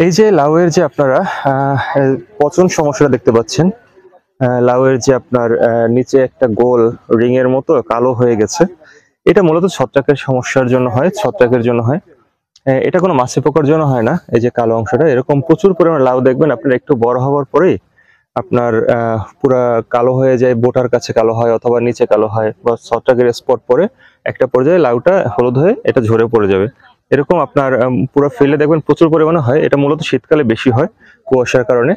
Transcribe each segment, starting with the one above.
এই যে লাউয়ের যে আপনারা পচন সমস্যাটা দেখতে পাচ্ছেন, লাউয়ের যে আপনার নিচে একটা গোল রিং এর মতো কালো হয়ে গেছে। এটা মূলত ছত্রাকের সমস্যার জন্য হয়, ছত্রাকের জন্য হয়। এটা কোনো মাছি পোকার জন্য হয় না। এই যে কালো অংশটা এরকম প্রচুর পরিমাণে লাউ দেখবেন আপনার একটু বড় হওয়ার পরেই আপনার পুরা কালো হয়ে যায়, বোটার কাছে কালো হয় অথবা নিচে কালো হয় বা ছত্রাকের স্পট পরে একটা পর্যায়ে লাউটা হলুদ হয়ে এটা ঝরে পড়ে যাবে। এরকম আপনার পুরো ফিল্ডে দেখবেন প্রচুর পরিমাণে হয়। এটা মূলত শীতকালে বেশি হয় কুয়াশার কারণে।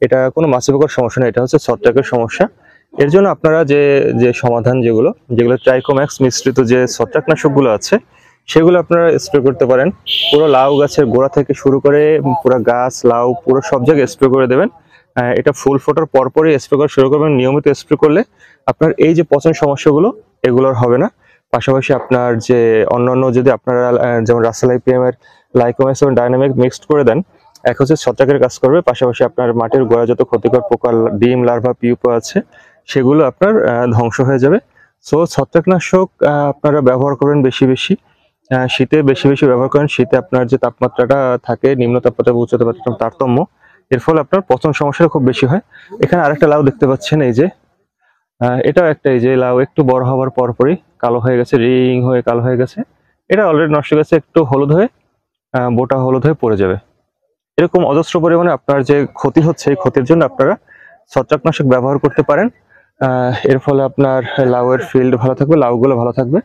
এটা কোনো মাছি পোকার সমস্যা না, এটা হচ্ছে ছত্রাকের সমস্যা। এর জন্য আপনারা যে যে সমাধান যেগুলো যেগুলো ট্রাইকোম্যাক্স মিশ্রিত যে ছত্রাকনাশকগুলো আছে সেগুলো আপনারা স্প্রে করতে পারেন। পুরো লাউ গাছের গোড়া থেকে শুরু করে পুরো গাছ লাউ পুরো সব জায়গায় স্প্রে করে দেবেন। এটা ফুল ফোটার পরপরই স্প্রে করা শুরু করবেন। নিয়মিত স্প্রে করলে আপনার এই যে পচন সমস্যাগুলো এগুলোর হবে না। পাশাপাশি আপনার যে অন্যান্য যদি আপনারা যেমন রাসেল আইপিএম এর লাইকোমাইস এবং ডাইনামিক মিক্সড করে দেন, এক হচ্ছে ছত্রাকের কাজ করবে, পাশাপাশি আপনার মাটির গোড়া যত ক্ষতিকর পোকা ডিম লার্ভা পিউপা আছে সেগুলো আপনার ধ্বংস হয়ে যাবে। সো ছত্রাকনাশক আপনারা ব্যবহার করবেন বেশি বেশি। শীতে বেশি বেশি ব্যবহার করেন। শীতে আপনার যে তাপমাত্রাটা থাকে নিম্ন তাপমাত্রা উচ্চ তাপমাত্রা তারতম্য, এর ফলে আপনার পচন সমস্যাটা খুব বেশি হয়। এখানে আরেকটা লাউ দেখতে পাচ্ছেন, এই যে এটাও একটা, এই যে লাউ একটু বড় হওয়ার পরপরই কালো হয়ে গেছে, রিং হয়ে কালো হয়ে গেছে। এটা অলরেডি নষ্ট হয়ে গেছে, একটু হলুদ হয়ে বোটা হলুদ হয়ে পড়ে যাবে। এরকম অজস্র পরিমাণে আপনার যে ক্ষতি হচ্ছে এই ক্ষতির জন্য আপনারা ছত্রাকনাশক ব্যবহার করতে পারেন। এর ফলে আপনার লাউয়ের ফিল্ড ভালো থাকবে, লাউগুলো ভালো থাকবে।